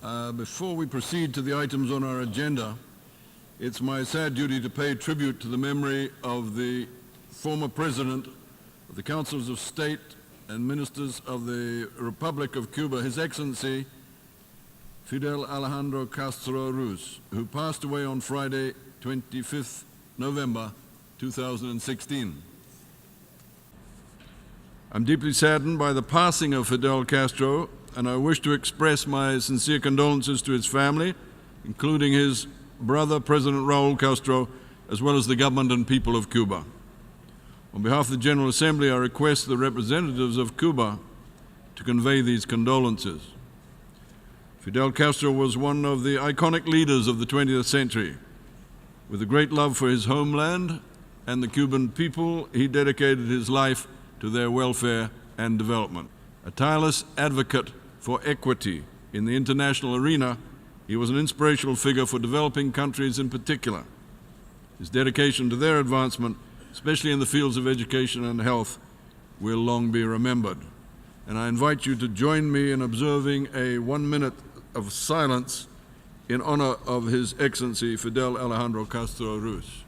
Before we proceed to the items on our agenda, it's my sad duty to pay tribute to the memory of the former President of the Councils of State and Ministers of the Republic of Cuba, His Excellency Fidel Alejandro Castro Ruz, who passed away on Friday, 25th November 2016. I'm deeply saddened by the passing of Fidel Castro, and I wish to express my sincere condolences to his family, including his brother, President Raul Castro, as well as the government and people of Cuba. On behalf of the General Assembly, I request the representatives of Cuba to convey these condolences. Fidel Castro was one of the iconic leaders of the 20th century. With a great love for his homeland and the Cuban people, he dedicated his life to their welfare and development. A tireless advocate for equity in the international arena, he was an inspirational figure for developing countries in particular. His dedication to their advancement, especially in the fields of education and health, will long be remembered. And I invite you to join me in observing a 1 minute of silence in honor of His Excellency Fidel Alejandro Castro Ruz.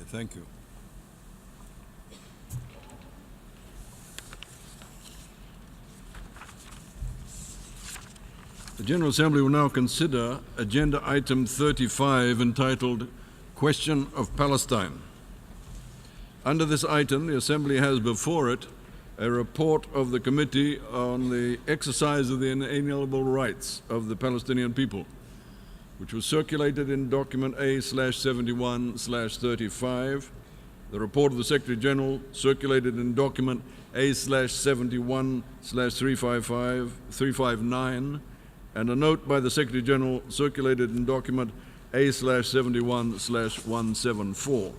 Thank you. The General Assembly will now consider Agenda Item 35, entitled Question of Palestine. Under this item, the Assembly has before it a report of the Committee on the Exercise of the Inalienable Rights of the Palestinian People, which was circulated in document A/71/35, the report of the Secretary General circulated in document A/71/359, and a note by the Secretary General circulated in document A/71/174.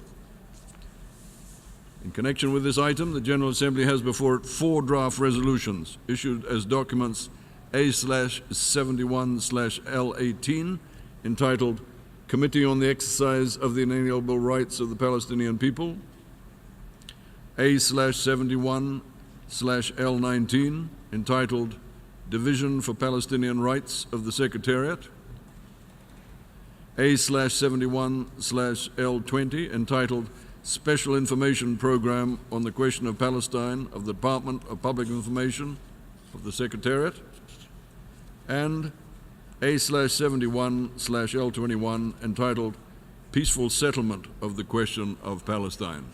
In connection with this item, the General Assembly has before it 4 draft resolutions issued as documents A/71/L18, entitled Committee on the Exercise of the Inalienable Rights of the Palestinian People, A/71/L19, entitled Division for Palestinian Rights of the Secretariat, A/71/L20, entitled Special Information Program on the Question of Palestine of the Department of Public Information of the Secretariat, and A/71/L21, entitled Peaceful Settlement of the Question of Palestine.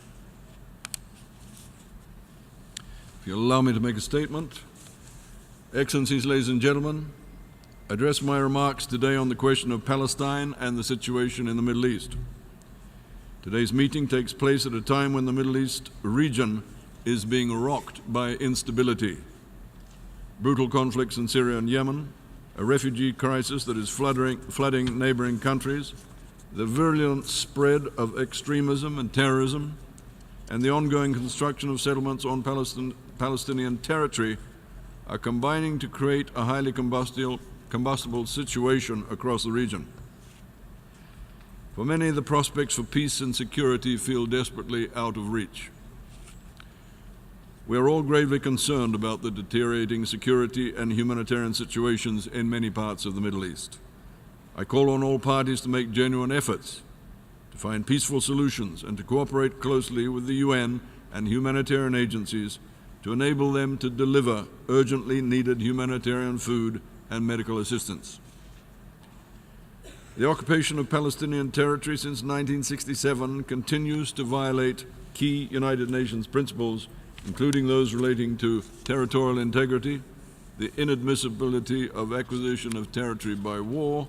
If you'll allow me to make a statement. Excellencies, ladies and gentlemen, I address my remarks today on the question of Palestine and the situation in the Middle East. Today's meeting takes place at a time when the Middle East region is being rocked by instability. Brutal conflicts in Syria and Yemen, a refugee crisis that is flooding neighboring countries, the virulent spread of extremism and terrorism, and the ongoing construction of settlements on Palestinian territory are combining to create a highly combustible situation across the region. For many, the prospects for peace and security feel desperately out of reach. We are all gravely concerned about the deteriorating security and humanitarian situations in many parts of the Middle East. I call on all parties to make genuine efforts to find peaceful solutions and to cooperate closely with the UN and humanitarian agencies to enable them to deliver urgently needed humanitarian food and medical assistance. The occupation of Palestinian territory since 1967 continues to violate key United Nations principles, including those relating to territorial integrity, the inadmissibility of acquisition of territory by war,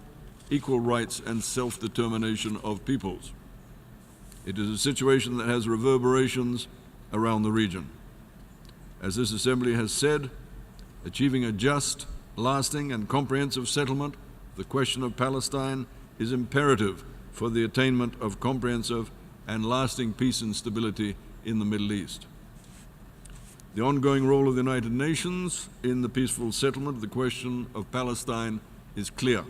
equal rights and self-determination of peoples. It is a situation that has reverberations around the region. As this Assembly has said, achieving a just, lasting and comprehensive settlement of the question of Palestine is imperative for the attainment of comprehensive and lasting peace and stability in the Middle East. The ongoing role of the United Nations in the peaceful settlement of the question of Palestine is clear,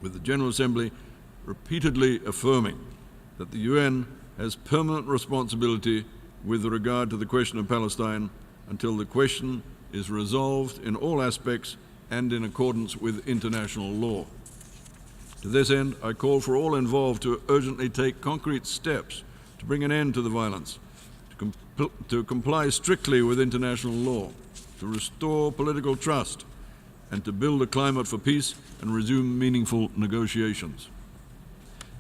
with the General Assembly repeatedly affirming that the UN has permanent responsibility with regard to the question of Palestine until the question is resolved in all aspects and in accordance with international law. To this end, I call for all involved to urgently take concrete steps to bring an end to the violence, to comply strictly with international law, to restore political trust, and to build a climate for peace and resume meaningful negotiations.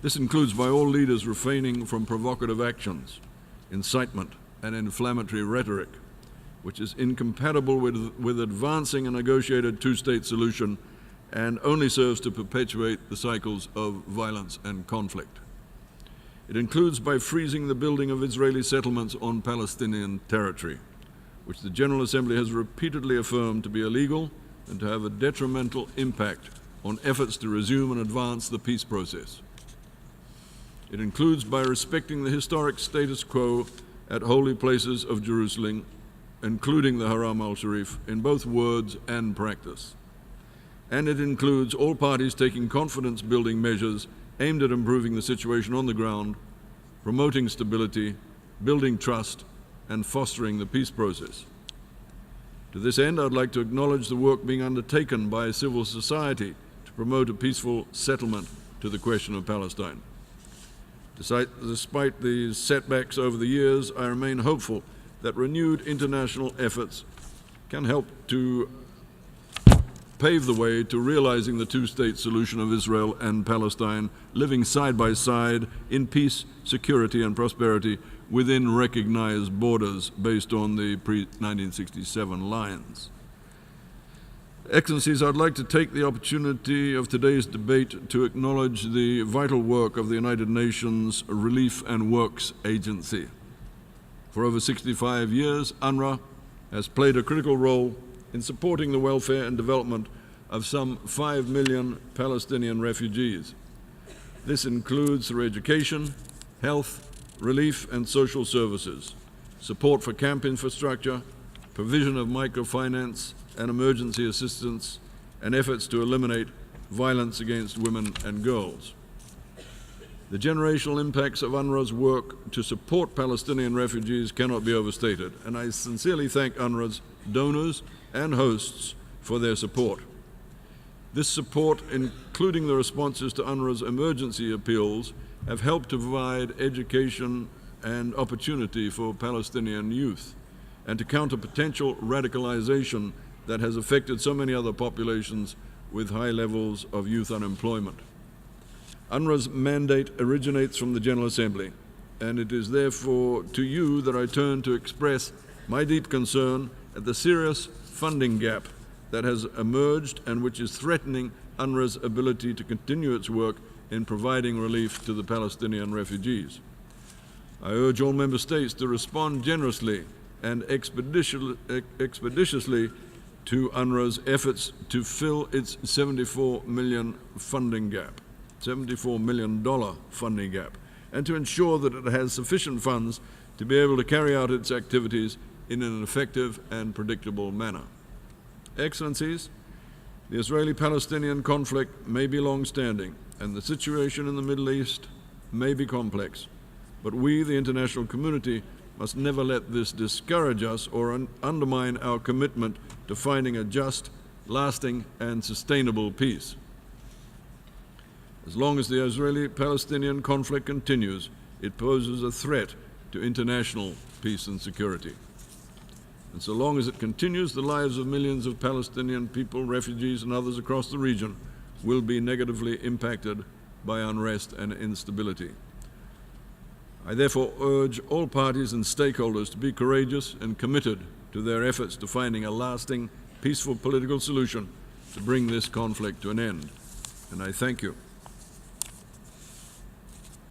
This includes by all leaders refraining from provocative actions, incitement, and inflammatory rhetoric, which is incompatible with advancing a negotiated two-state solution and only serves to perpetuate the cycles of violence and conflict. It includes by freezing the building of Israeli settlements on Palestinian territory, which the General Assembly has repeatedly affirmed to be illegal and to have a detrimental impact on efforts to resume and advance the peace process. It includes by respecting the historic status quo at holy places of Jerusalem, including the Haram al-Sharif, in both words and practice. And it includes all parties taking confidence-building measures aimed at improving the situation on the ground, promoting stability, building trust, and fostering the peace process. To this end, I'd like to acknowledge the work being undertaken by civil society to promote a peaceful settlement to the question of Palestine. Despite these setbacks over the years, I remain hopeful that renewed international efforts can help to pave the way to realizing the two-state solution of Israel and Palestine, living side by side in peace, security, and prosperity within recognized borders based on the pre-1967 lines. Excellencies, I'd like to take the opportunity of today's debate to acknowledge the vital work of the United Nations Relief and Works Agency. For over 65 years, UNRWA has played a critical role in supporting the welfare and development of some 5 million Palestinian refugees. This includes through education, health, relief and social services, support for camp infrastructure, provision of microfinance and emergency assistance, and efforts to eliminate violence against women and girls. The generational impacts of UNRWA's work to support Palestinian refugees cannot be overstated, and I sincerely thank UNRWA's donors and hosts for their support. This support, including the responses to UNRWA's emergency appeals, have helped to provide education and opportunity for Palestinian youth and to counter potential radicalization that has affected so many other populations with high levels of youth unemployment. UNRWA's mandate originates from the General Assembly, and it is therefore to you that I turn to express my deep concern at the serious funding gap that has emerged and which is threatening UNRWA's ability to continue its work in providing relief to the Palestinian refugees. I urge all member states to respond generously and expeditiously to UNRWA's efforts to fill its $74 million funding gap, $74 million funding gap, and to ensure that it has sufficient funds to be able to carry out its activities in an effective and predictable manner. Excellencies, the Israeli-Palestinian conflict may be long-standing, and the situation in the Middle East may be complex, but we, the international community, must never let this discourage us or undermine our commitment to finding a just, lasting, and sustainable peace. As long as the Israeli-Palestinian conflict continues, it poses a threat to international peace and security. And so long as it continues, the lives of millions of Palestinian people, refugees, and others across the region will be negatively impacted by unrest and instability. I therefore urge all parties and stakeholders to be courageous and committed to their efforts to finding a lasting, peaceful political solution to bring this conflict to an end. And I thank you.